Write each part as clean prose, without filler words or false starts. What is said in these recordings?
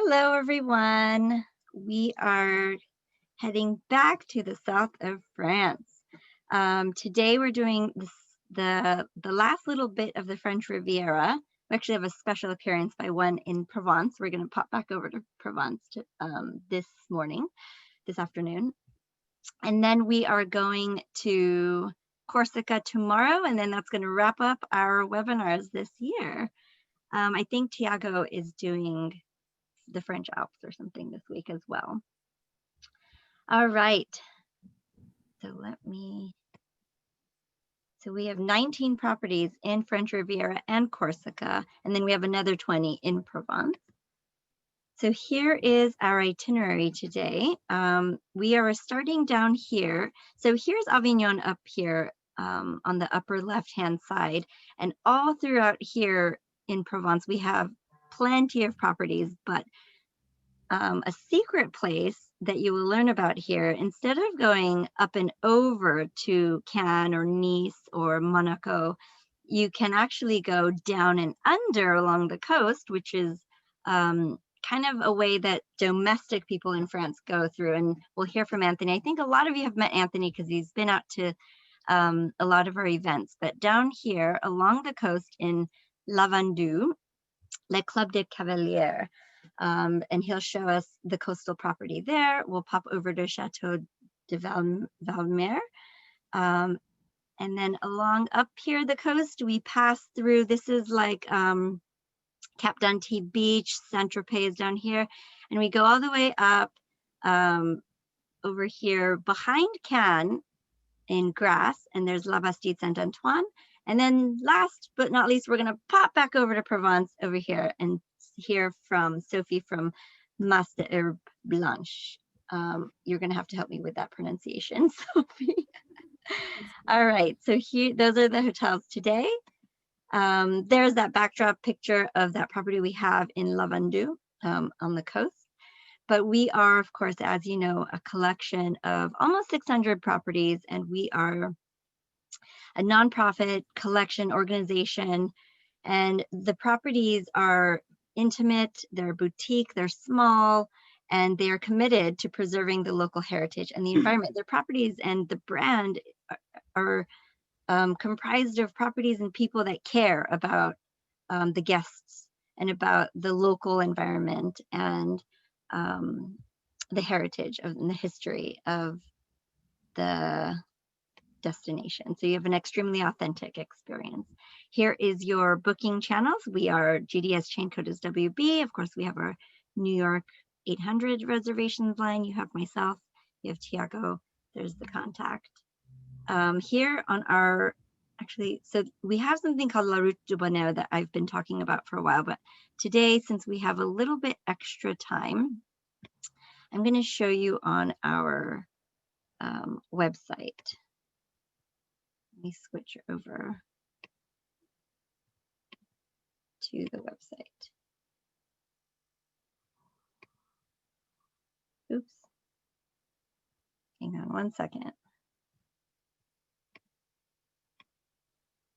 Hello, everyone. We are heading back to the south of France. Today we're doing the last little bit of the French Riviera. We actually have a special appearance by one in Provence. We're going to pop back over to Provence this afternoon. And then we are going to Corsica tomorrow, and then that's going to wrap up our webinars this year. I think Tiago is doing the French Alps or something this week as well. All right. So we have 19 properties in French Riviera and Corsica, and then we have another 20 in Provence. So here is our itinerary today. We are starting down here. So here's Avignon up here on the upper left-hand side, and all throughout here in Provence, we have plenty of properties, but a secret place that you will learn about here, instead of going up and over to Cannes or Nice or Monaco, you can actually go down and under along the coast, which is kind of a way that domestic people in France go through. And we'll hear from Anthony. I think a lot of you have met Anthony because he's been out to a lot of our events. But down here along the coast in Lavandou, Le Club de Cavalière, and he'll show us the coastal property there. We'll pop over to Château de Valmer. And then along up here, the coast, we pass through, this is like Cap d'Antibes Beach, Saint-Tropez is down here. And we go all the way up over here behind Cannes in Grasse, and there's La Bastide, Saint-Antoine. And then last but not least, we're gonna pop back over to Provence over here and hear from Sophie from Mas de Herbe Blanche. You're gonna have to help me with that pronunciation, Sophie. All right, so here, those are the hotels today. There's that backdrop picture of that property we have in Lavandou on the coast. But we are, of course, as you know, a collection of almost 600 properties, and we are a nonprofit collection organization. And the properties are intimate, they're boutique, they're small, and they are committed to preserving the local heritage and the environment. Their properties and the brand are comprised of properties and people that care about the guests and about the local environment and the heritage and the history of the destination. So you have an extremely authentic experience. Here is your booking channels. We are GDS chain code is WB. Of course, we have our New York 800 reservations line. You have myself, you have Tiago, there's the contact. Here on our, actually, so we have something called La Route du Bonheur that I've been talking about for a while, but today, since we have a little bit extra time, I'm going to show you on our website. Let me switch over to the website. Oops. Hang on one second.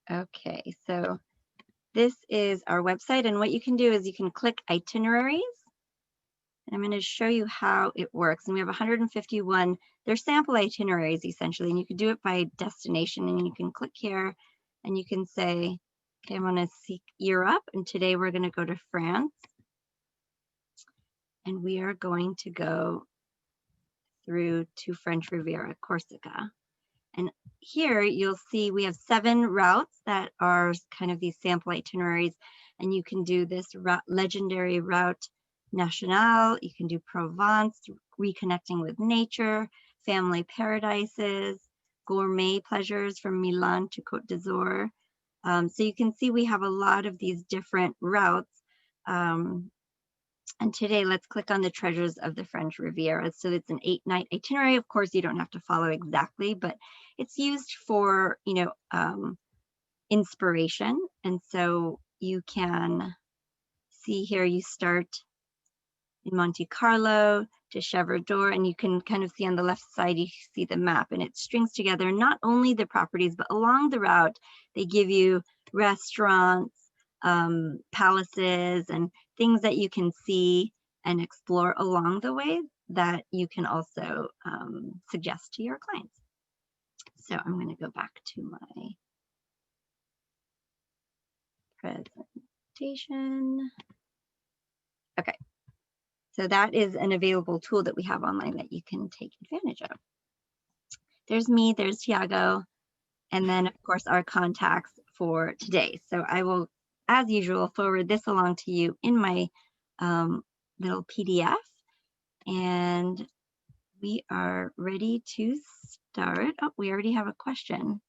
Okay, so this is our website, and what you can do is you can click itineraries. And I'm going to show you how it works. And we have 151, they're sample itineraries essentially, and you can do it by destination, and you can click here and you can say, okay, I'm going to seek Europe, and today we're going to go to France. And we are going to go through to French Riviera, Corsica. And here you'll see we have 7 routes that are kind of these sample itineraries, and you can do this legendary route National, you can do Provence, reconnecting with nature, family paradises, gourmet pleasures from Milan to Côte d'Azur. So you can see we have a lot of these different routes. And today, let's click on the treasures of the French Riviera. So it's an 8-night itinerary. Of course, you don't have to follow exactly, but it's used for, inspiration. And so you can see here, you start in Monte Carlo to Chevredour, and you can kind of see on the left side, you see the map, and it strings together not only the properties, but along the route, they give you restaurants, palaces, and things that you can see and explore along the way that you can also suggest to your clients. So I'm going to go back to my presentation. Okay, so that is an available tool that we have online that you can take advantage of. There's me, there's Tiago, and then of course our contacts for today. So I will, as usual, forward this along to you in my little PDF, and we are ready to start. Oh, we already have a question.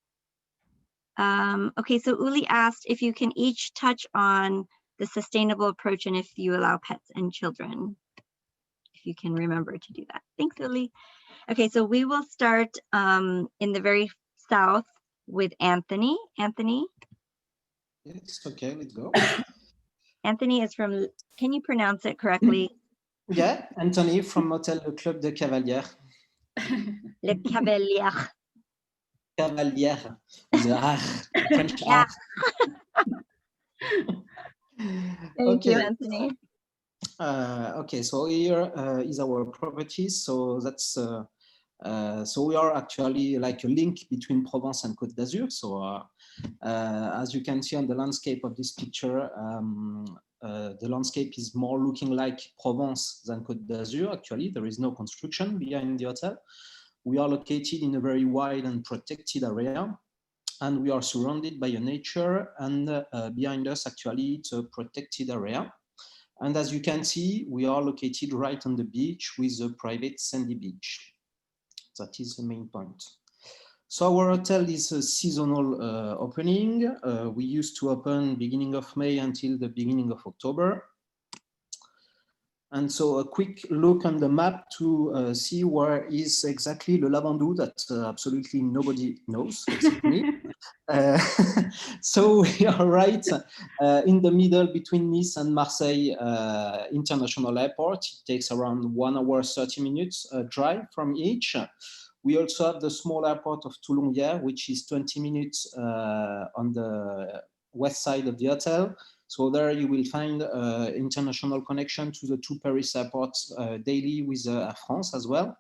Okay, so Uli asked if you can each touch on the sustainable approach and if you allow pets and children, if you can remember to do that. Thanks, Uli. Okay, so we will start in the very south with Anthony. Anthony? It's okay, let's go. Anthony is from, can you pronounce it correctly? Yeah, Anthony from Hotel Le Club de Cavalière. Le Cavalière. Cavalière, the R, French R. Thank you, Anthony. Okay, so here is our property. So that's so we are actually like a link between Provence and Côte d'Azur. So as you can see on the landscape of this picture, the landscape is more looking like Provence than Côte d'Azur. Actually, there is no construction behind the hotel. We are located in a very wide and protected area, and we are surrounded by a nature, and behind us actually it's a protected area. And as you can see, we are located right on the beach with a private sandy beach. That is the main point. So our hotel is a seasonal opening. We used to open beginning of May until the beginning of October. And so a quick look on the map to see where is exactly the Lavandou that absolutely nobody knows except me. So we are right in the middle between Nice and Marseille International Airport. It takes around 1 hour, 30 minutes drive from each. We also have the small airport of Toulon-Hyères, which is 20 minutes on the west side of the hotel. So there you will find international connection to the 2 Paris airports daily with Air France as well.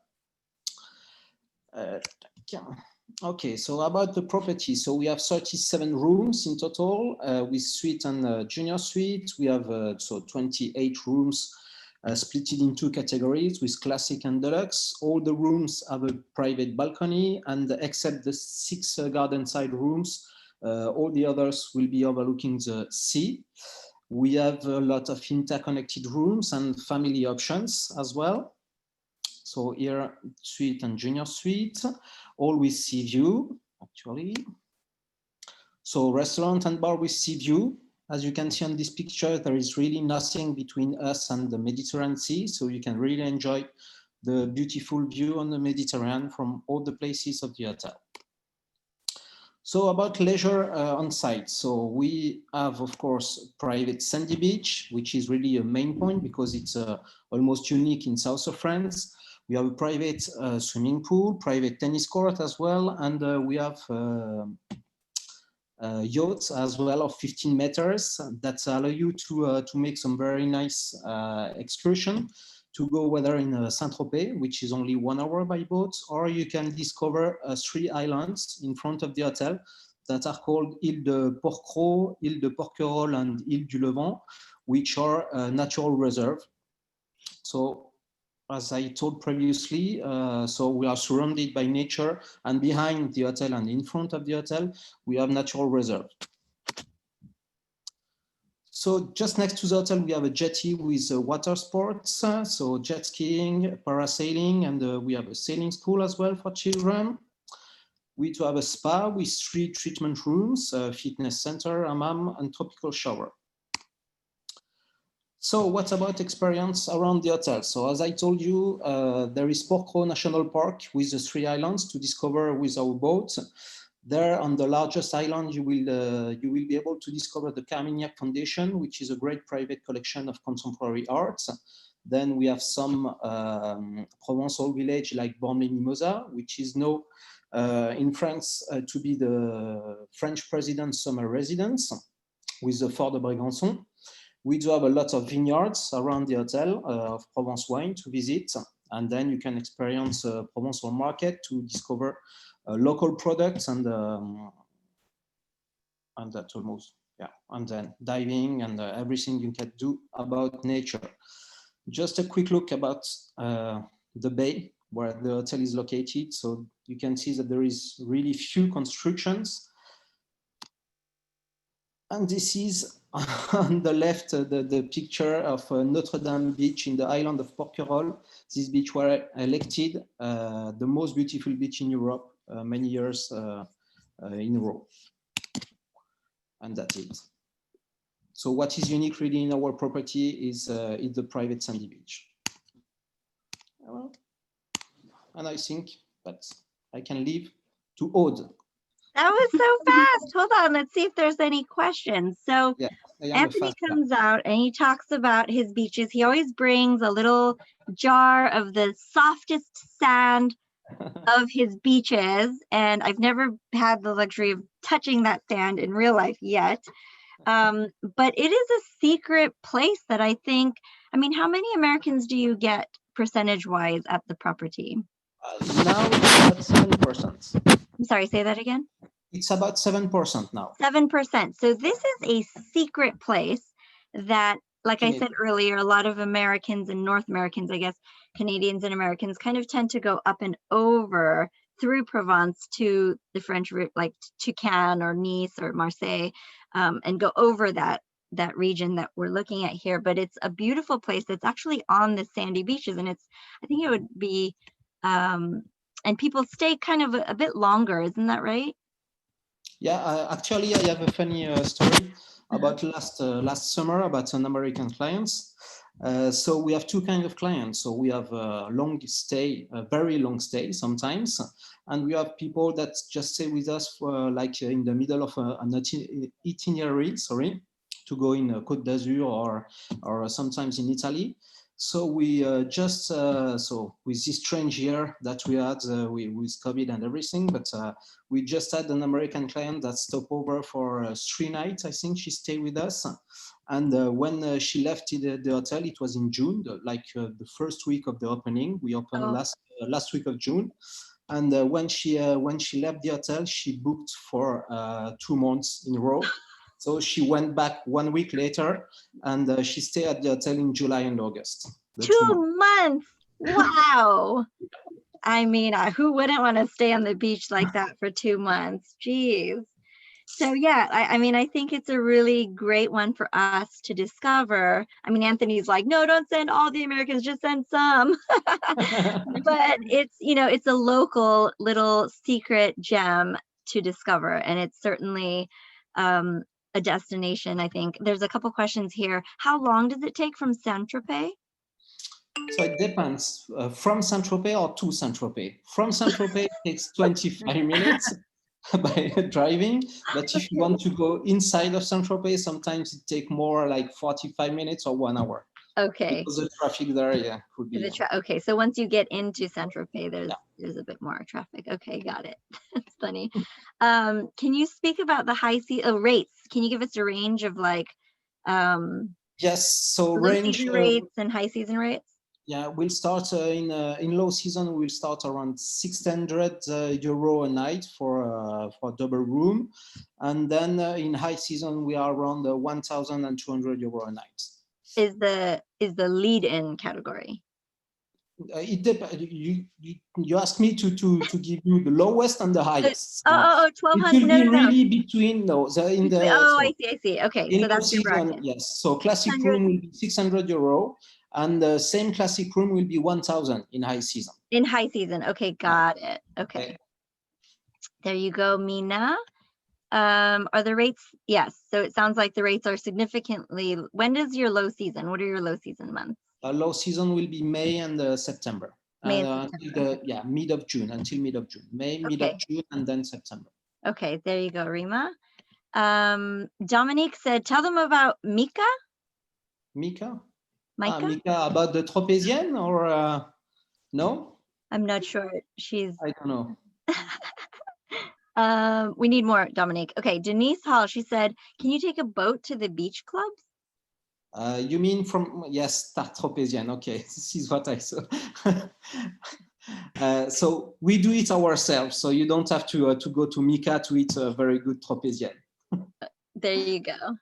Okay, so about the property. So we have 37 rooms in total with suite and junior suite. We have so 28 rooms split in 2 categories with classic and deluxe. All the rooms have a private balcony, and except the 6 garden side rooms, all the others will be overlooking the sea. We have a lot of interconnected rooms and family options as well. So here, suite and junior suite, all with sea view, actually. So restaurant and bar with sea view. As you can see on this picture, there is really nothing between us and the Mediterranean Sea. So you can really enjoy the beautiful view on the Mediterranean from all the places of the hotel. So about leisure on site. So we have, of course, private sandy beach, which is really a main point because it's almost unique in south of France. We have a private swimming pool, private tennis court as well, and we have yachts as well of 15 meters that allow you to make some very nice excursion, to go whether in Saint-Tropez, which is only 1 hour by boat, or you can discover 3 islands in front of the hotel that are called Île de Porquerolles, Île de Porquerolles, and Île du Levant, which are natural reserve. So as I told previously, so we are surrounded by nature, and behind the hotel and in front of the hotel, we have natural reserve. So just next to the hotel, we have a jetty with water sports, so jet skiing, parasailing, and we have a sailing school as well for children. We do have a spa with 3 treatment rooms, fitness center, hammam, and tropical shower. So what about experience around the hotel? So as I told you, there is Porquerolles National Park with the 3 islands to discover with our boat. There on the largest island, you will be able to discover the Carmignac Foundation, which is a great private collection of contemporary arts. Then we have some Provençal village like Bormes-les-Mimosas, which is now in France to be the French president's summer residence with the Fort de Brégançon. We do have a lot of vineyards around the hotel of Provence wine to visit. And then you can experience a Provençal market to discover local products and that's almost, yeah. And then diving and everything you can do about nature. Just a quick look about the bay where the hotel is located. So you can see that there is really few constructions. And this is on the left, the picture of Notre Dame beach in the island of Porquerolles. This beach were elected the most beautiful beach in Europe many years in a row. And that's it. So what is unique really in our property is the private sandy beach. And I think that I can leave to Aude. That was so fast. Hold on, let's see if there's any questions. So yeah, Anthony comes out and he talks about his beaches. He always brings a little jar of the softest sand of his beaches. And I've never had the luxury of touching that sand in real life yet. But it is a secret place that I think, I mean, how many Americans do you get percentage-wise at the property? Now it's about 7%. I'm sorry, say that again. It's about 7% now. 7%. So this is a secret place that, like I said earlier, a lot of Americans and North Americans, I guess, Canadians and Americans kind of tend to go up and over through Provence to the French, like to Cannes or Nice or Marseille, and go over that region that we're looking at here. But it's a beautiful place that's actually on the sandy beaches, and it's, I think it would be, and people stay kind of a bit longer, isn't that right? Yeah, actually, I have a funny story about last summer about an American clients. So we have two kinds of clients. So we have a long stay, a very long stay sometimes, and we have people that just stay with us for like in the middle of an itinerary, to go in Côte d'Azur or sometimes in Italy. So we so with this strange year that we had with COVID and everything, but we just had an American client that stopped over for 3 nights. I think she stayed with us. And when she left the hotel, it was in June, the first week of the opening. We opened last week of June. And when she left the hotel, she booked for 2 months in a row. So she went back 1 week later, and she stayed at the hotel in July and August. 2 months! Wow! I mean, who wouldn't want to stay on the beach like that for 2 months? Jeez. So yeah, I mean, I think it's a really great one for us to discover. I mean, Anthony's like, no, don't send all the Americans, just send some. But it's, you know, it's a local little secret gem to discover, and it's certainly a destination. I think there's a couple questions here. How long does it take from Saint-Tropez? So it depends. From Saint-Tropez or to Saint-Tropez. From Saint-Tropez it takes 25 minutes by driving, but if you want to go inside of Saint-Tropez, sometimes it takes more, like 45 minutes or 1 hour. Okay. Because the traffic there, yeah, could be. Okay, so once you get into Saint-Tropez, there's a bit more traffic. Okay, got it. That's funny. Can you speak about the high season rates? Can you give us a range of like yes, so low range season rates and high season rates? Yeah, we'll start in low season. We'll start around 600 euro a night for a double room, and then in high season we are around 1,200 euro a night. Is the lead-in category? It depends. You ask me to give you the lowest and the highest. 1,200. It will be really between those. I see. Okay, so that's your bracket. Yes. So classic room will be 600 euro. And the same classic room will be 1,000 in high season. In high season, okay, got it. Okay, there you go, Mina. Are the rates? Yes. So it sounds like the rates are significantly. When is your low season? What are your low season months? Low season will be May and September. May and September. Mid of June until mid of June. May, mid of June, and then September. Okay, there you go, Rima. Dominique said, tell them about Mika. Mika? Mika? Mika, about the Tropézienne or no? I'm not sure. I don't know. We need more, Dominique. Okay, Denise Hall, she said, can you take a boat to the beach clubs? You mean from, yes, Start Tropézienne. Okay, this is what I saw. So we do it ourselves, so you don't have to go to Mika to eat a very good Tropézienne. There you go.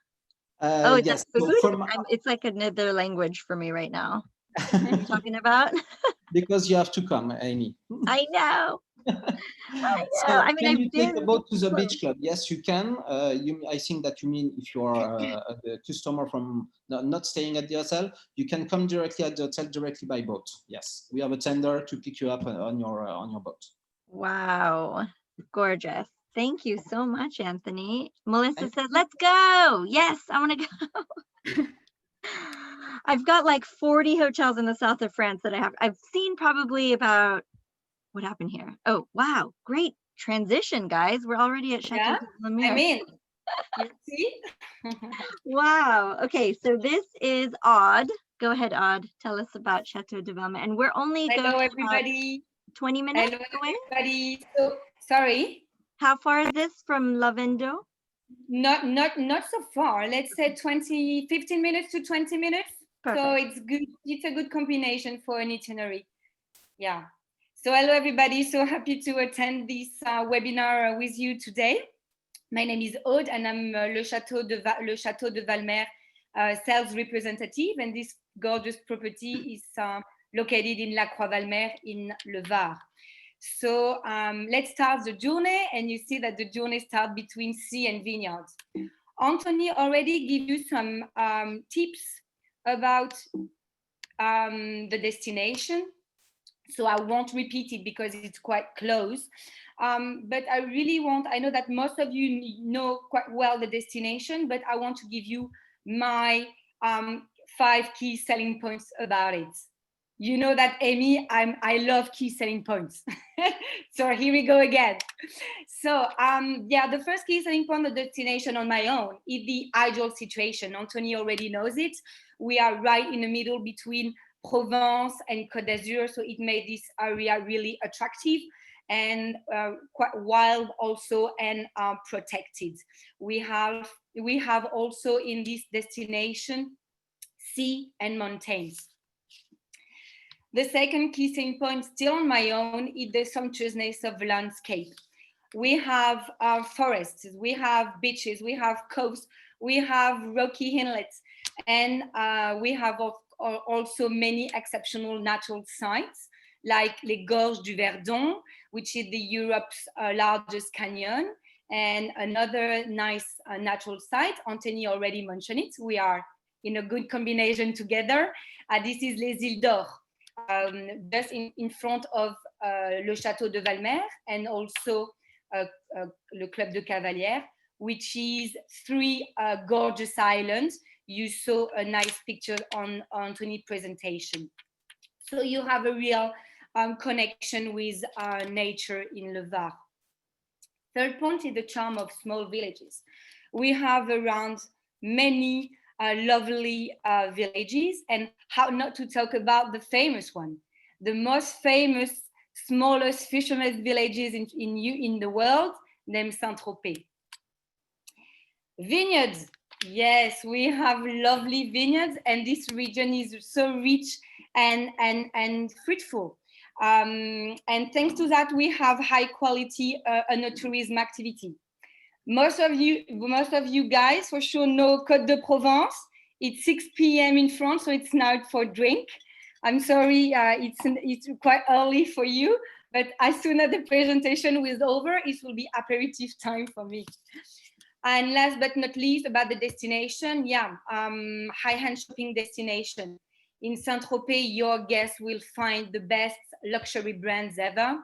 Oh, it's yes, a so food? It's like another language for me right now. What are you talking about? because you have to come, Amy. I know. I know. So I mean, can I've you take been the boat to the close. beach club? Yes, you can. I think that you mean if you are a customer from not staying at the hotel, you can come directly at the hotel directly by boat. Yes, we have a tender to pick you up on your boat. Wow, gorgeous. Thank you so much, Anthony. Melissa said, let's go. Yes, I want to go. I've got like 40 hotels in the south of France that I've seen probably about, what happened here? Oh, wow. Great transition, guys. We're already at Château de Valmer. I mean, you see? Wow. Okay, so this is Odd. Go ahead, Odd. Tell us about Château de Valmer. And we're only Hello, going everybody. 20 minutes Hello, away. everybody. So, sorry. How far is this from Lavandou? Not so far. Let's say 15 minutes to 20 minutes. Perfect. So it's good. It's a good combination for an itinerary. Yeah. So hello, everybody. So happy to attend this webinar with you today. My name is Aude, and I'm Le Château de Valmer sales representative. And this gorgeous property is located in La Croix Valmer in Le Var. So let's start the journey, and you see that the journey starts between sea and vineyards. Anthony already gave you some tips about the destination, so I won't repeat it because it's quite close. But I know that most of you know quite well the destination, but I want to give you my 5 key selling points about it. You know that, Amy, I love key selling points. So here we go again. So the first key selling point of the destination on my own is the ideal situation. Anthony already knows it. We are right in the middle between Provence and Côte d'Azur, so it made this area really attractive and quite wild also, and protected. We have also in this destination sea and mountains. The second key selling point, still on my own, is the sumptuousness of landscape. We have forests, we have beaches, we have coasts, we have rocky inlets, and we have also many exceptional natural sites like les Gorges du Verdon, which is Europe's largest canyon, and another nice natural site. Anthony already mentioned it. We are in a good combination together. This is les Îles d'Or, just in front of le Château de Valmer, and also le Club de Cavalière, which is 3 gorgeous islands. You saw a nice picture on Anthony's presentation. So you have a real connection with nature in Le Var. Third point is the charm of small villages. We have around many lovely villages, and how not to talk about the famous one, the most famous, smallest fishermen's villages in the world, named Saint-Tropez. Vineyards. Yes, we have lovely vineyards, and this region is so rich and fruitful. And thanks to that, we have high quality tourism activity. Most of you guys for sure know Côte de Provence. It's 6 p.m. in France, so it's now for drink. I'm sorry, it's quite early for you, but as soon as the presentation is over, it will be aperitif time for me. And last but not least, about the destination, high-end shopping destination. In Saint-Tropez, your guests will find the best luxury brands ever.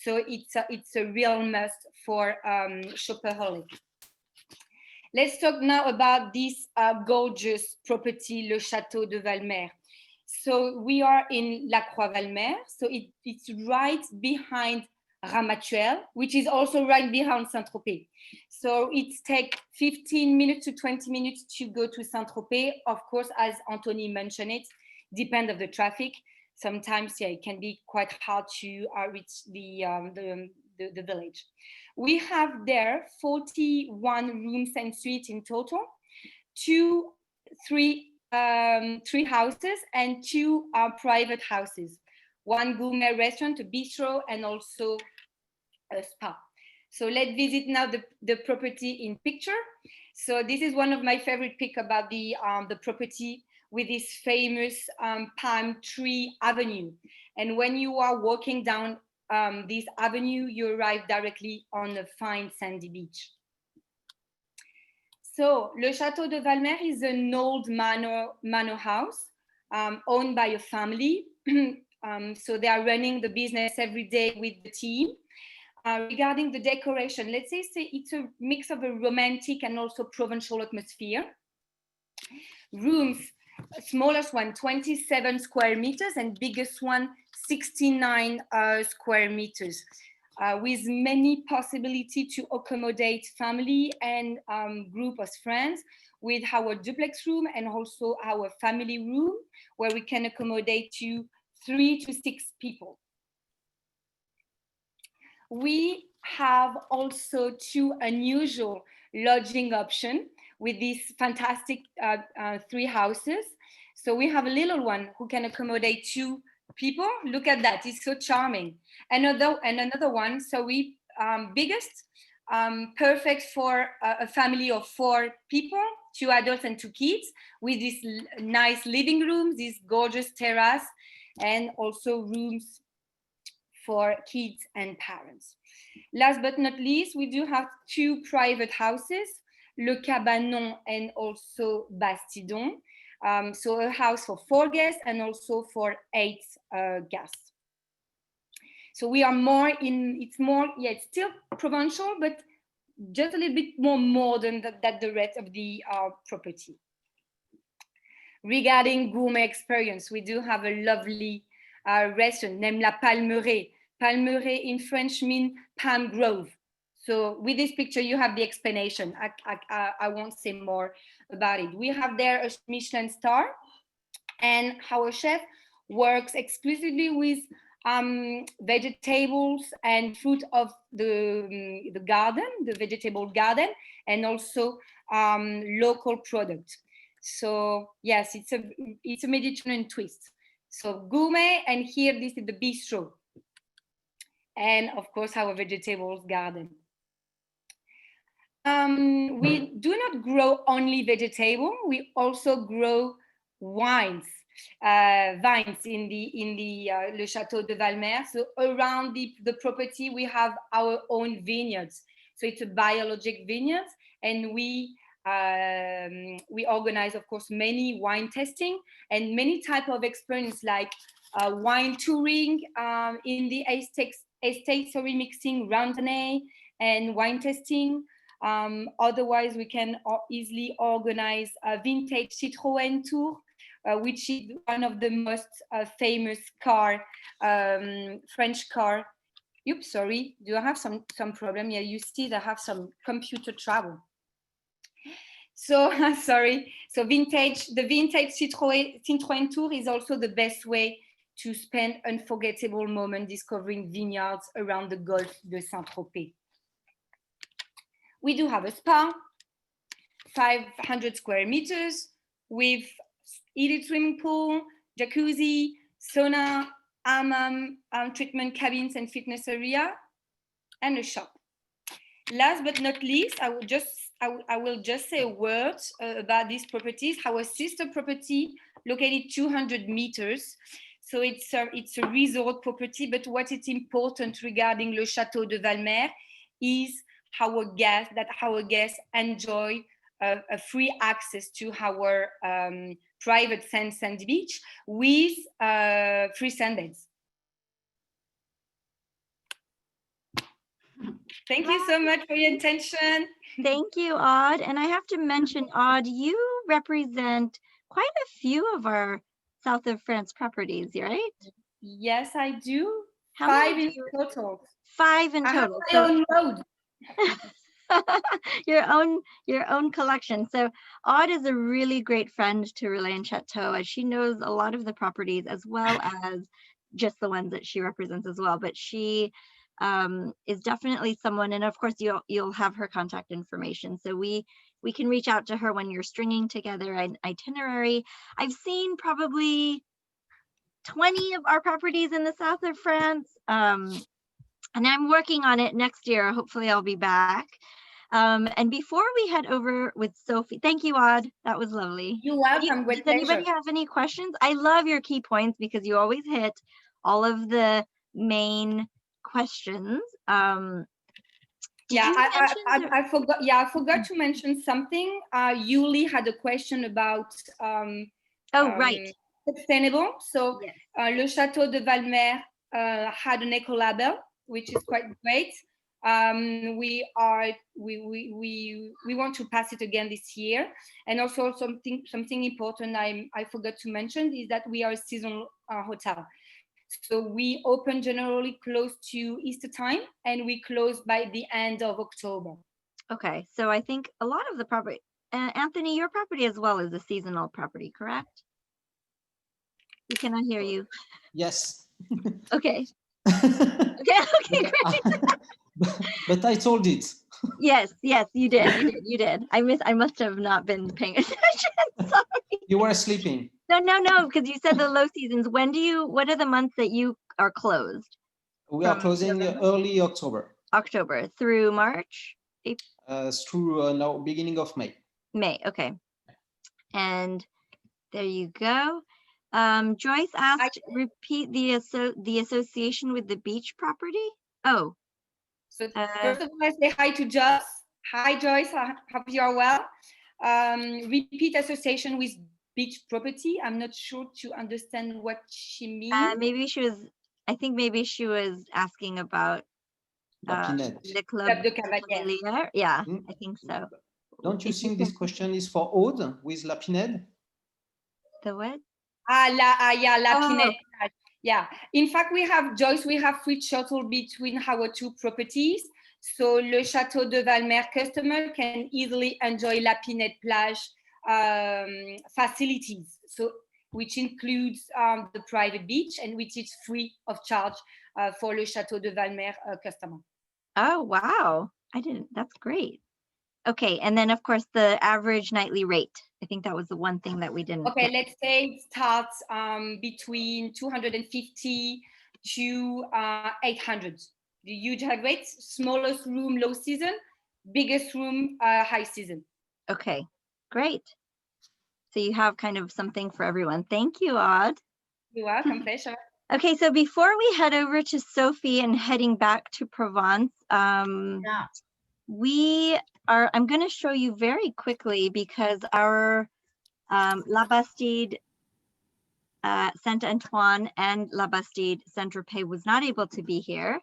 So it's a real must for shopaholic. Let's talk now about this gorgeous property, le Château de Valmer. So we are in La Croix Valmer. So it's right behind Ramatuelle, which is also right behind Saint-Tropez. So it takes 15 minutes to 20 minutes to go to Saint-Tropez. Of course, as Anthony mentioned it, depend of the traffic. Sometimes it can be quite hard to reach the village. We have there 41 rooms and suites in total, 3 3 houses and 2 private houses. 1 gourmet restaurant, a bistro, and also a spa. So let's visit now the property in picture. So this is one of my favorite pick about the property with this famous palm tree avenue. And when you are walking down this avenue, you arrive directly on a fine sandy beach. So Le Château de Valmer is an old manor house owned by a family. So they are running the business every day with the team. Regarding the decoration, let's say it's a mix of a romantic and also Provencal atmosphere. Rooms, smallest one, 27 square meters, and biggest one, 69 square meters, with many possibility to accommodate family and group of friends, with our duplex room and also our family room, where we can accommodate 3 to 6 people. We have also 2 unusual lodging options with these fantastic 3 houses. So we have a little one who can accommodate 2 people. Look at that, it's so charming. Another one, so we biggest, perfect for a family of 4 people, 2 adults and 2 kids, with this nice living room, this gorgeous terrace, and also rooms for kids and parents. Last but not least, we do have 2 private houses, Le Cabanon and also Bastide. So a house for 4 guests and also for 8 guests. So we are more in, it's still Provencal, but just a little bit more modern than the rest of the property. Regarding gourmet experience, we do have a lovely restaurant named La Palmeraie. Palmeraie in French means palm grove. So with this picture, you have the explanation. I won't say more about it. We have there a Michelin star, and our chef works exclusively with vegetables and fruit of the garden, the vegetable garden, and also local products. So yes, it's a Mediterranean twist. So gourmet, and here this is the bistro, and of course our vegetables garden. We do not grow only vegetable. We also grow wines, vines in the Le Château de Valmer. So around the property, we have our own vineyards. So it's a biologic vineyard, and we organize, of course, many wine tasting and many type of experience, like wine touring in the estate, mixing randonnée and wine tasting. Otherwise, we can easily organize a vintage Citroën tour, which is one of the most famous car, French car. Oops, sorry, do I have some problem? Yeah, you see I have some computer trouble. So sorry. So the vintage Citroën tour is also the best way to spend unforgettable moments discovering vineyards around the Gulf de Saint-Tropez. We do have a spa, 500 square meters, with heated swimming pool, jacuzzi, sauna, hammam, treatment cabins and fitness area, and a shop. Last but not least, I will just say a word about these properties. Our sister property, located 200 meters. So it's a resort property, but what is important regarding Le Château de Valmer is our guests enjoy a free access to our private sandy beach with free Sundays. Thank you so much for your attention. Thank you, Aude. And I have to mention, Aude, you represent quite a few of our South of France properties, right? Yes, I do. How 5 many in total. 5 in total. I have my own road. your own collection. So Aude is a really great friend to Relais and Château, as she knows a lot of the properties as well as just the ones that she represents as well. But she is definitely someone, and of course you'll have her contact information. So we we can reach out to her when you're stringing together an itinerary. I've seen probably 20 of our properties in the south of France. And I'm working on it next year. Hopefully I'll be back. And before we head over with Sophie, thank you, Aude. That was lovely. You're welcome. Does anybody have any questions? I love your key points because you always hit all of the main questions. Yeah, I forgot. Yeah, I forgot to mention something. Yuli had a question about right, sustainable. So yes. Le Château de Valmer had an eco label, which is quite great. We want to pass it again this year. And also something important I forgot to mention is that we are a seasonal hotel. So we open generally close to Easter time, and we close by the end of October. Okay, so I think a lot of the property, Anthony, your property as well is a seasonal property, correct? We cannot hear you. Yes. Okay. Okay, great. But I told it. Yes, you did. I must have not been paying attention. Sorry. You were sleeping. No, because you said the low seasons. What are the months that you are closed? We are closing early October. October through March? Through now beginning of May. May, okay. And there you go. Joyce asked, repeat the association with the beach property. Oh. So first of all, I say hi to Joyce. Hi, Joyce. I hope you are well. Repeat association with beach property. I'm not sure to understand what she means. I think maybe she was asking about the club de Cavalière. Yeah, I think so. Don't you think this question is for Aude with La Pinède? The what? Yeah, La Pinède. Yeah. In fact, we have free shuttle between our two properties. So Le Château de Valmer customer can easily enjoy La Pinède plage facilities, so which includes the private beach, and which is free of charge for Le Château de Valmer customer. Oh, wow. That's great. Okay, and then of course the average nightly rate. I think that was the one thing that we didn't. Okay, let's say it starts between 250 to 800. The huge high rates, smallest room low season, biggest room high season. Okay, great. So you have kind of something for everyone. Thank you, Aude. You're welcome, pleasure. Okay, so before we head over to Sophie and heading back to Provence, I'm going to show you very quickly because our La Bastide Saint-Antoine and La Bastide Saint-Tropez was not able to be here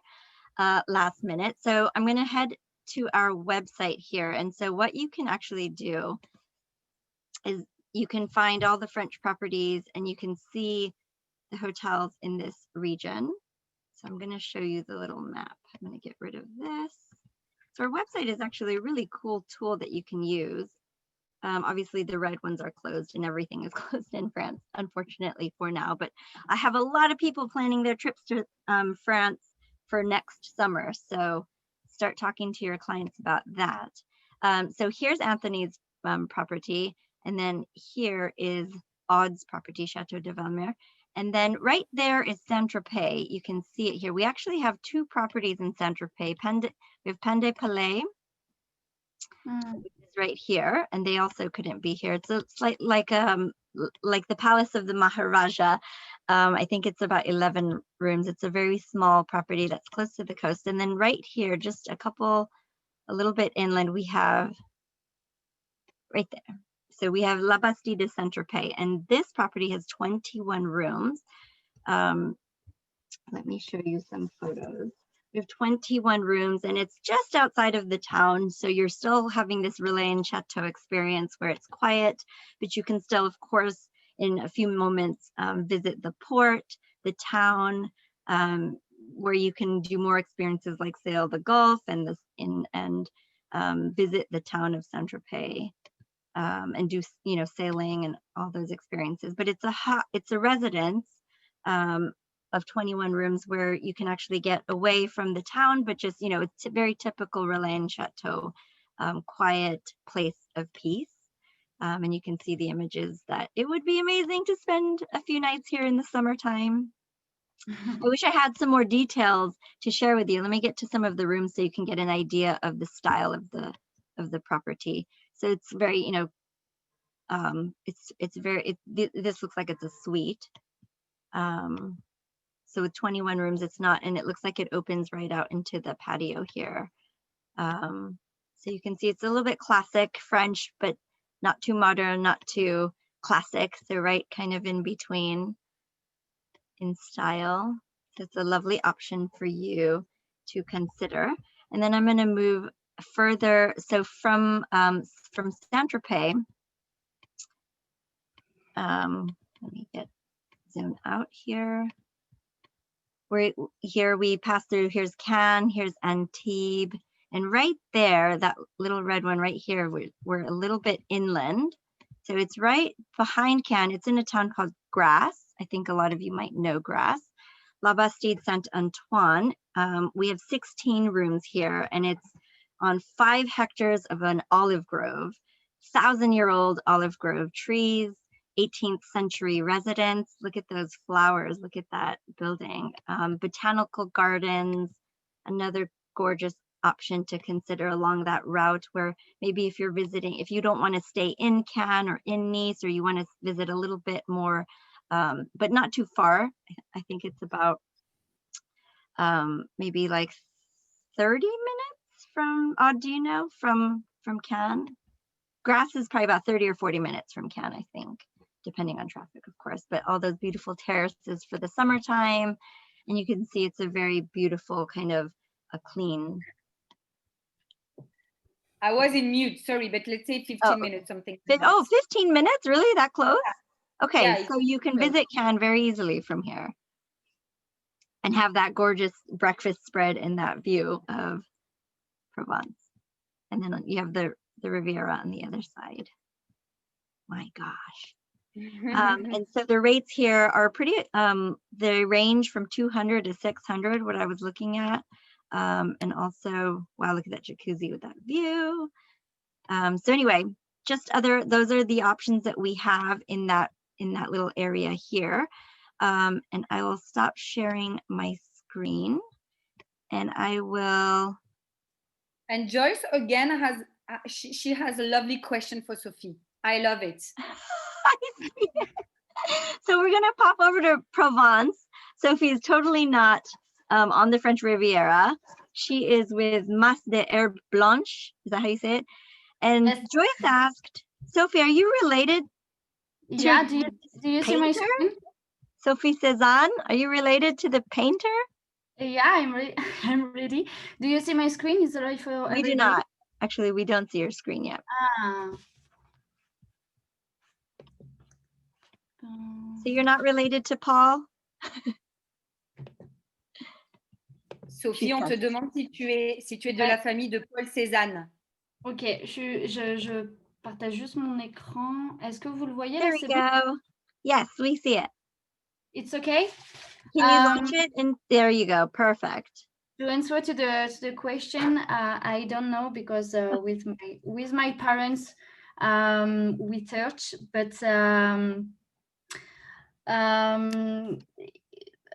last minute. So I'm going to head to our website here. And so what you can actually do is you can find all the French properties and you can see the hotels in this region. So I'm going to show you the little map. I'm going to get rid of this. So our website is actually a really cool tool that you can use. Obviously the red ones are closed and everything is closed in France, unfortunately for now, but I have a lot of people planning their trips to France for next summer. So start talking to your clients about that. So here's Anthony's property. And then here is Aude's property, Château de Valmer. And then right there is Saint-Tropez. You can see it here. We actually have two properties in Saint-Tropez. We have Pan de Palais, which is right here, and they also couldn't be here. It's like the Palace of the Maharaja. I think it's about 11 rooms. It's a very small property that's close to the coast. And then right here, just a little bit inland, we have right there. So we have La Bastide de Saint-Tropez, and this property has 21 rooms. Let me show you some photos. We have 21 rooms, and it's just outside of the town. So you're still having this relais and chateau experience where it's quiet, but you can still, of course, in a few moments, visit the port, the town, where you can do more experiences like sail the Gulf and visit the town of Saint-Tropez. And do sailing and all those experiences, but it's a residence of 21 rooms where you can actually get away from the town, but just it's very typical relais and chateau quiet place of peace. And you can see the images that it would be amazing to spend a few nights here in the summertime. I wish I had some more details to share with you. Let me get to some of the rooms so you can get an idea of the style of the property. So it's very, you know, this looks like it's a suite. So with 21 rooms, it's not, and it looks like it opens right out into the patio here. So you can see it's a little bit classic French, but not too modern, not too classic. So right kind of in between in style. So it's a lovely option for you to consider. And then I'm going to move further. So from Saint-Tropez, let me get zoom out here. Here we pass through, here's Cannes, here's Antibes, and right there, that little red one right here, we're a little bit inland. So it's right behind Cannes. It's in a town called Grasse. I think a lot of you might know Grasse. La Bastide, Saint-Antoine. We have 16 rooms here, and it's on 5 hectares of an olive grove, 1,000-year-old olive grove trees, 18th century residence. Look at those flowers. Look at that building. Botanical gardens, another gorgeous option to consider along that route, where maybe if you're visiting, if you don't want to stay in Cannes or in Nice, or you want to visit a little bit more, but not too far. I think it's about maybe like 30 minutes from, do you know, from Cannes? Grasse is probably about 30 or 40 minutes from Cannes, I think, depending on traffic, of course, but all those beautiful terraces for the summertime. And you can see it's a very beautiful kind of a clean. I was in mute, sorry, but let's say 15 minutes, something. Like oh, 15 minutes, really? That close? Yeah. Okay, yeah, so you can visit Cannes very easily from here and have that gorgeous breakfast spread and that view of Provence. And then you have the Riviera on the other side. My gosh. And so the rates here are pretty, they range from 200 to 600, what I was looking at. And also, wow, look at that jacuzzi with that view. So anyway, those are the options that we have in that little area here. And I will stop sharing my screen and I will. And Joyce again has, she has a lovely question for Sophie. I love it. So we're gonna pop over to Provence. Sophie is totally not on the French Riviera. She is with Mas de Herbe Blanche. Is that how you say it? And yes. Joyce asked, Sophie, are you related? Yeah, do you see my screen? Sophie Cezanne, are you related to the painter? Yeah, I'm ready. Do you see my screen? Is it right for everybody? We do not. Actually, we don't see your screen yet. So you're not related to Paul? Sophie, on te demande si tu es de la famille de Paul Cézanne. Ok, je partage juste mon écran. Est-ce que vous le voyez? There we go. Yes, we see it. It's okay? Can you launch it? And there you go. Perfect. To answer to the question, I don't know, because with my parents we search, but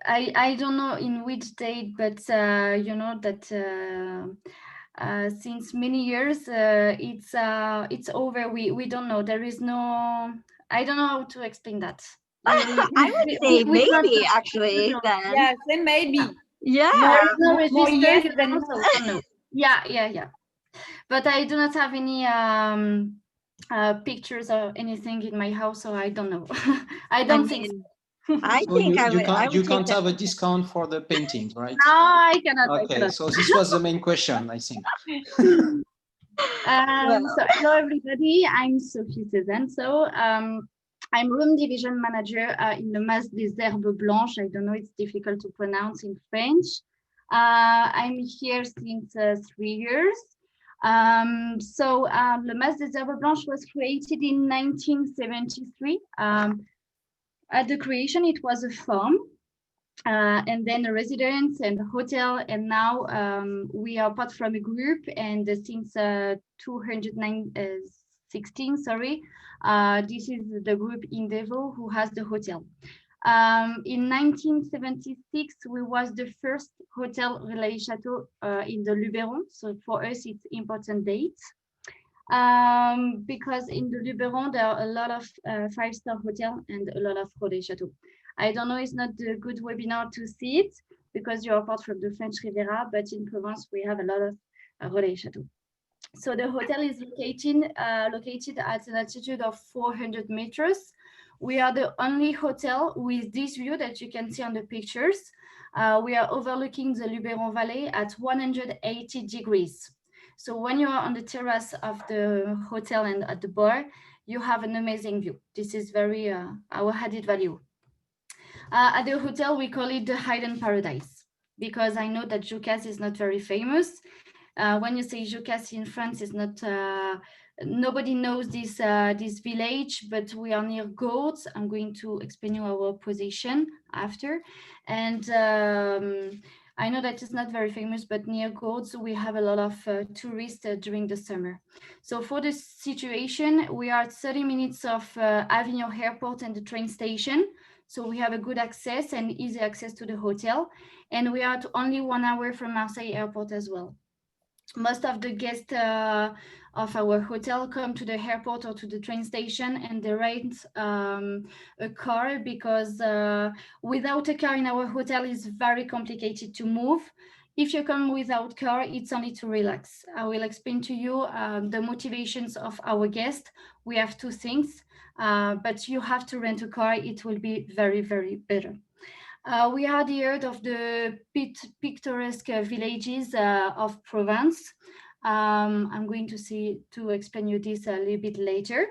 I don't know in which date, but you know that since many years it's over. We don't know. There is no. I don't know how to explain that. I would say maybe actually then. Yes, then maybe. Yeah. More yes than no. Yeah. But I do not have any pictures or anything in my house, so I don't know. I don't think. I think you can't have a discount for the painting, right? No, I cannot. Okay, so this was the main question, I think. So hello everybody, I'm Sophie Cezanne. So I'm room division manager in the Mas des Herbes Blanches. I don't know, it's difficult to pronounce in French. I'm here since 3 years. So the Mas des Herbes Blanches was created in 1973. At the creation, it was a farm. and then a residence and a hotel. And now we are part from a group, and since 2016, sorry, this is the group Indevo who has the hotel. In 1976, we was the first hotel relais Château in the Luberon. So for us, it's important date. Because in the Luberon, there are a lot of 5-star hotel and a lot of relais Château. I don't know, it's not a good webinar to see it because you are part from the French Riviera, but in Provence, we have a lot of relais Château. So the hotel is located at an altitude of 400 meters. We are the only hotel with this view that you can see on the pictures. We are overlooking the Luberon Valley at 180 degrees. So when you are on the terrace of the hotel and at the bar, you have an amazing view. This is very our added value. At the hotel, we call it the Hidden Paradise because I know that Joucas is not very famous. When you say Joucas in France, it's not nobody knows this this village, but we are near Gourds. I'm going to explain you our position after, and I know that it's not very famous, but near Gourds we have a lot of tourists during the summer. So for the situation, we are at 30 minutes of Avignon Airport and the train station. So we have a good access and easy access to the hotel, and we are at only 1 hour from Marseille Airport as well. Most of the guests of our hotel come to the airport or to the train station, and they rent a car because without a car in our hotel is very complicated to move. If you come without car, it's only to relax. I will explain to you the motivations of our guests. We have 2 things, but you have to rent a car. It will be very, very better. We are the heart of the picturesque villages of Provence. I'm going to explain you this a little bit later.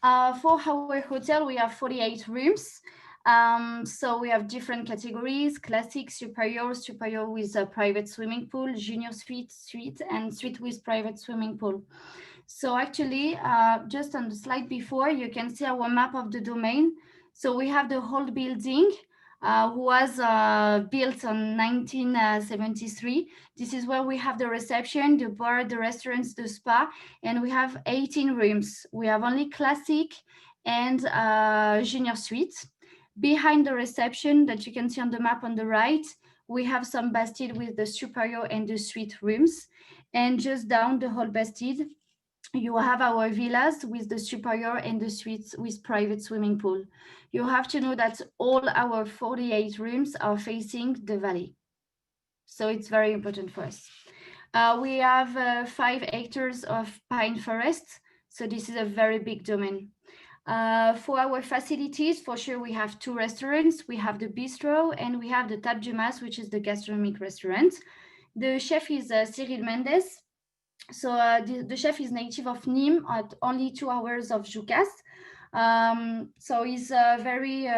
For our hotel, we have 48 rooms. So we have different categories: classic, superior with a private swimming pool, junior suite, and suite with private swimming pool. So actually, just on the slide before, you can see our map of the domain. So we have the whole building. Was built in 1973. This is where we have the reception, the bar, the restaurants, the spa, and we have 18 rooms. We have only classic and junior suites. Behind the reception that you can see on the map on the right, we have some Bastide with the superior and the suite rooms. And just down the whole Bastide, you have our villas with the superior and the suites with private swimming pool. You have to know that all our 48 rooms are facing the valley. So it's very important for us. We have 5 hectares of pine forest. So this is a very big domain. For our facilities, for sure, we have 2 restaurants. We have the bistro and we have the Table du Mas, which is the gastronomic restaurant. The chef is Cyril Mendes. So the chef is native of Nîmes at only 2 hours of Joucas. So he's very,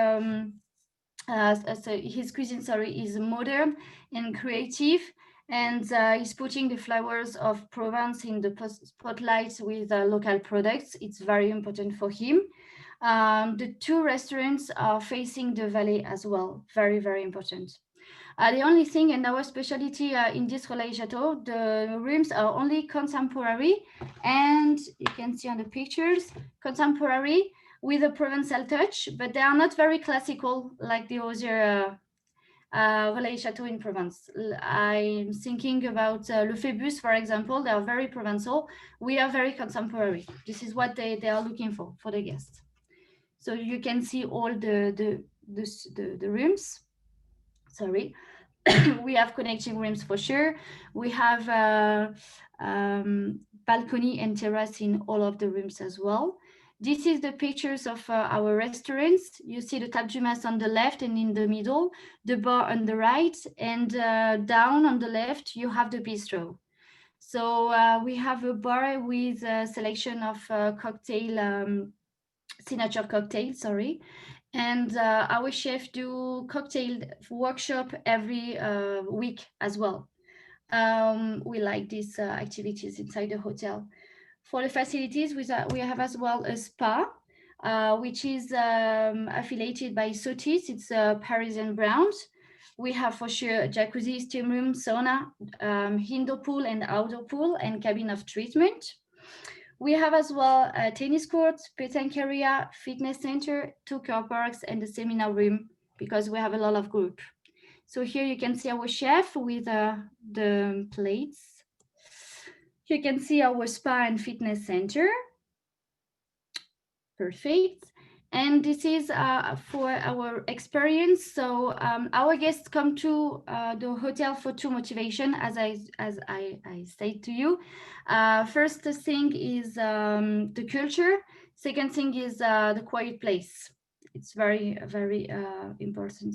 so his cuisine, is modern and creative. And he's putting the flowers of Provence in the spotlight with local products. It's very important for him. The 2 restaurants are facing the valley as well. Very, very important. The only thing and our specialty in this relais Château, the rooms are only contemporary, and you can see on the pictures, contemporary with a Provencal touch, but they are not very classical like the other relais Château in Provence. I'm thinking about Le Phébus, for example. They are very Provençal. We are very contemporary. This is what they are looking for the guests. So you can see all the rooms. Sorry. We have connecting rooms for sure. We have balcony and terrace in all of the rooms as well. This is the pictures of our restaurants. You see the Table du Mas on the left and in the middle, the bar on the right, and down on the left, you have the bistro. So we have a bar with a selection of signature cocktail, sorry. And our chef do cocktail workshop every week as well. We like these activities inside the hotel. For the facilities, we have as well a spa. which is affiliated by Sotis. It's a Parisian brand. We have for sure jacuzzi, steam room, sauna, indoor pool and outdoor pool, and cabin of treatment. We have as well a tennis court, petanque area, fitness center, 2 car parks, and a seminar room because we have a lot of group. So here you can see our chef with the plates. You can see our spa and fitness center. Perfect. And this is for our experience. So our guests come to the hotel for 2 motivation, as I said to you. First thing is the culture. Second thing is the quiet place. It's very, very important.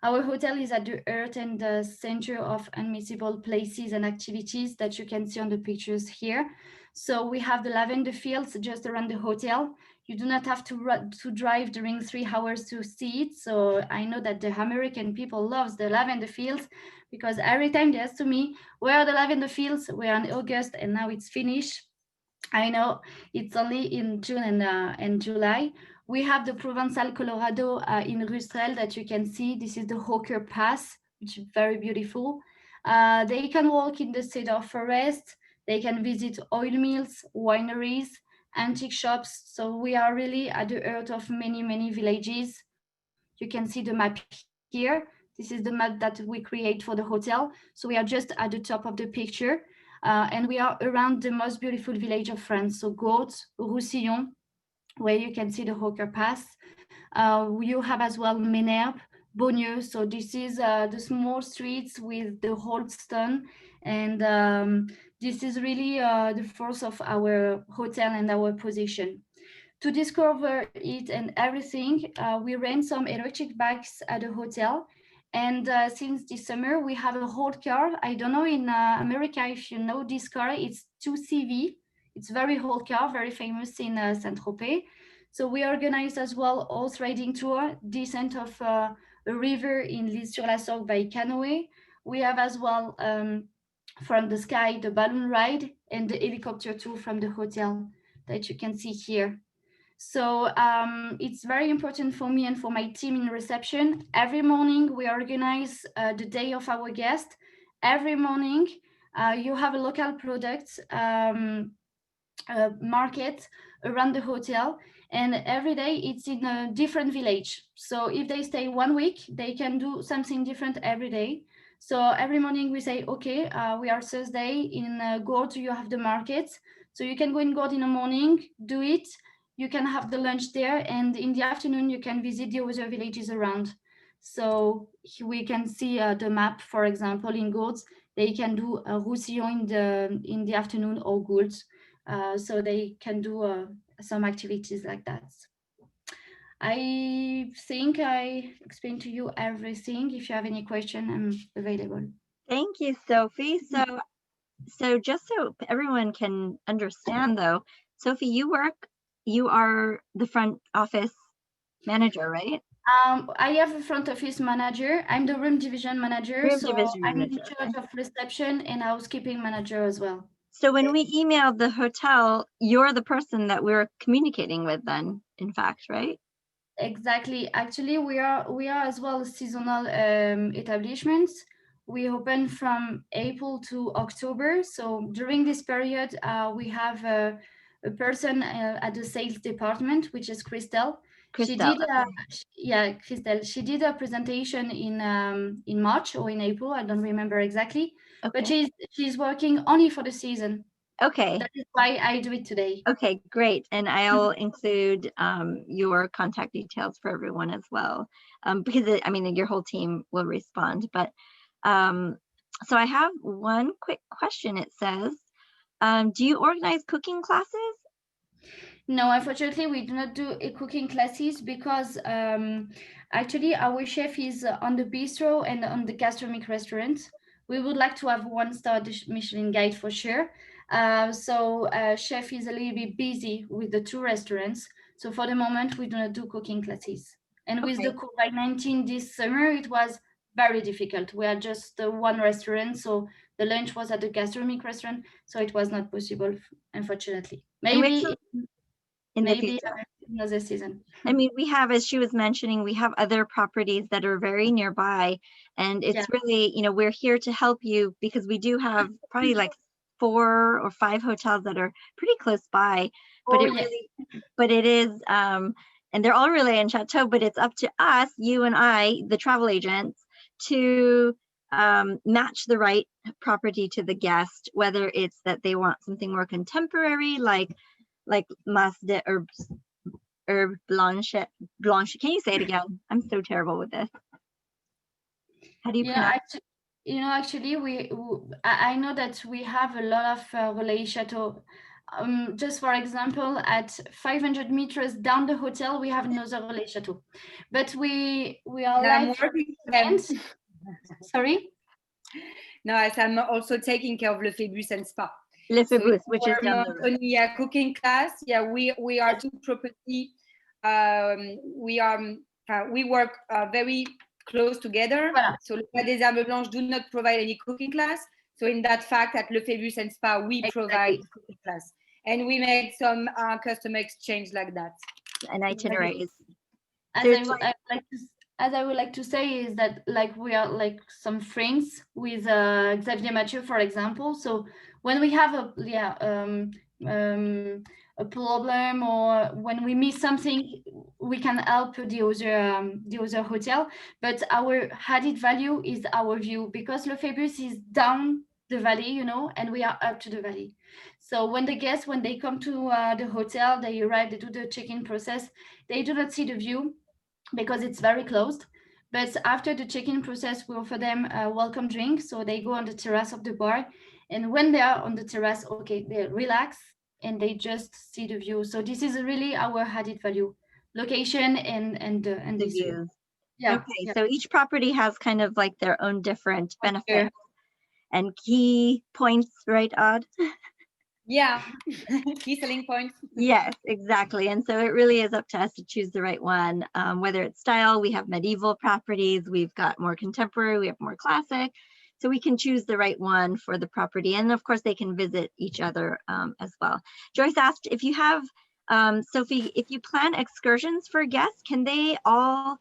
Our hotel is at the heart and the center of unmissable places and activities that you can see on the pictures here. So we have the lavender fields just around the hotel. You do not have to drive during 3 hours to see it. So I know that the American people loves the lavender fields because every time they ask to me, where are the lavender fields? We're in August and now it's finished. I know it's only in June and July. We have the Provencal, Colorado in Rustrel that you can see. This is the Hawker Pass, which is very beautiful. They can walk in the cedar forest. They can visit oil mills, wineries, antique shops. So we are really at the heart of many, many villages. You can see the map here. This is the map that we create for the hotel. So we are just at the top of the picture. And we are around the most beautiful village of France. So Gordes, Roussillon, where you can see the Hawker Pass. You have as well Ménherbe, Beaulieu. So this is the small streets with the old stone. And this is really the force of our hotel and our position. To discover it and everything, we rent some electric bikes at the hotel. And since this summer, we have a old car. I don't know in America if you know this car. It's 2CV. It's very old car, very famous in Saint-Tropez. So we organized as well horse riding tour, descent of a river in L'Isle-sur-la-Sorgue by canoe. We have as well from the sky the balloon ride and the helicopter tour from the hotel that you can see here. So it's very important for me and for my team in reception. Every morning we organize the day of our guest. Every morning you have a local product market around the hotel, and every day it's in a different village. So if they stay 1 week, they can do something different every day. So every morning we say, okay, we are Thursday in Gordes, you have the market. So you can go in Gordes in the morning, do it. You can have the lunch there, and in the afternoon you can visit the other villages around. So we can see the map, for example, in Gordes, they can do Roussillon in the afternoon or Gordes. So they can do some activities like that. I think I explained to you everything. If you have any question, I'm available. Thank you, Sophie. So just so everyone can understand though, Sophie, you are the front office manager, right? I have a front office manager. I'm the room division manager. I'm in charge of reception and housekeeping manager as well. So when we emailed the hotel, you're the person that we're communicating with then, in fact, right? Exactly. Actually, we are as well seasonal establishments. We open from April to October. So during this period, we have a person at the sales department, which is Christelle. Christelle, Christelle. She did a presentation in March or in April. I don't remember exactly. Okay. But she's working only for the season. Okay. That is why I do it today. Okay, great. And I'll include your contact details for everyone as well, because your whole team will respond. But so I have one quick question. It says, do you organize cooking classes? No, unfortunately, we do not do cooking classes because actually our chef is on the bistro and on the gastronomic restaurant. We would like to have 1-star Michelin guide for sure. So chef is a little bit busy with the 2 restaurants. So for the moment, we do not do cooking classes. And with the COVID-19 this summer, it was very difficult. We are just 1 restaurant. So the lunch was at the gastronomic restaurant. So it was not possible, unfortunately. Maybe. in the maybe future. another season. I mean, we have, as she was mentioning, we have other properties that are very nearby, and it's really, you know, we're here to help you because we do have probably like 4 or 5 hotels that are pretty close by, but but it is, and they're all really in Château, but it's up to us, you and I, the travel agents, to match the right property to the guest, whether it's that they want something more contemporary, like Bastide or Blanche. Can you say it again? I'm so terrible with this. How do you pronounce? Actually, I know that we have a lot of relais Château. Just for example, at 500 meters down the hotel, we have another relais Château. But we are I'm working for them. Sorry? No, as I'm also taking care of Le Phébus and Spa. Le Phébus, which is down not the road. only a cooking class. Yeah, we are 2 property. We work very close together. Voilà. So Les Herbes Blanches do not provide any cooking class. So in that fact, at Le Phébus and Spa, we provide cooking class. And we make some customer exchange like that. And itineraries. As I would like to say is that like we are like some friends with Xavier Mathieu, for example. So when we have a problem or when we miss something, we can help the other hotel. But our added value is our view, because Le Phébus is down the valley, you know, and we are up to the valley. So when the guests, when they come to the hotel, they arrive, they do the check-in process, they do not see the view because it's very closed. But after the check-in process, we offer them a welcome drink. So they go on the terrace of the bar. And when they are on the terrace, okay, they relax and they just see the view. So this is really our added value, location and the views. Yeah. Okay, so each property has kind of like their own different benefits and key points, right, Aude? Yeah, key selling points. Yes, exactly. And so it really is up to us to choose the right one, whether it's style. We have medieval properties, we've got more contemporary, we have more classic. So we can choose the right one for the property. And of course, they can visit each other as well. Joyce asked if you have, Sophie, if you plan excursions for guests, can they all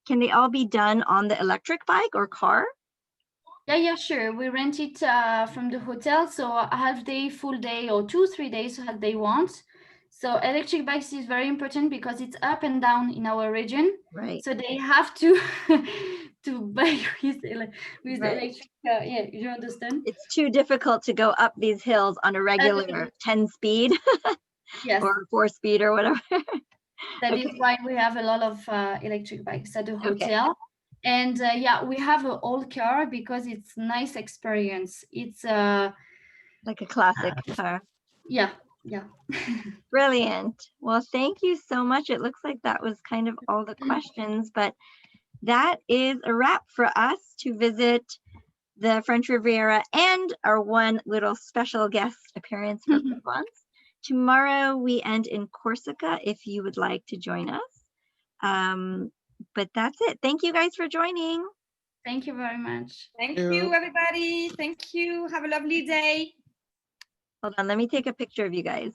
be done on the electric bike or car? Yeah, sure. We rent it from the hotel, so a half day, full day, or 2-3 days as they want. So electric bikes is very important because it's up and down in our region. Right. So they have to buy with electric. Yeah, you understand? It's too difficult to go up these hills on a regular 10 speed or 4 speed or whatever. That is why we have a lot of electric bikes at the hotel. And we have an old car because it's nice experience. It's like a classic car. Yeah. Brilliant. Well, thank you so much. It looks like that was kind of all the questions, but that is a wrap for us to visit the French Riviera and our one little special guest appearance for Provence. Tomorrow we end in Corsica if you would like to join us. But that's it. Thank you guys for joining. Thank you very much. Thank you, everybody. Thank you. Have a lovely day. Hold on, let me take a picture of you guys.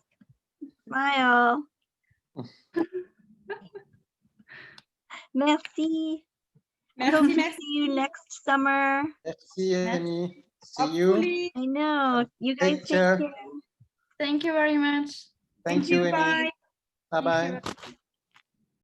Smile. Merci. I hope to see you next summer. Merci, Amy. See you. I know. You guys take care. Thank you very much. Thank you, Amy. Bye. Bye-bye.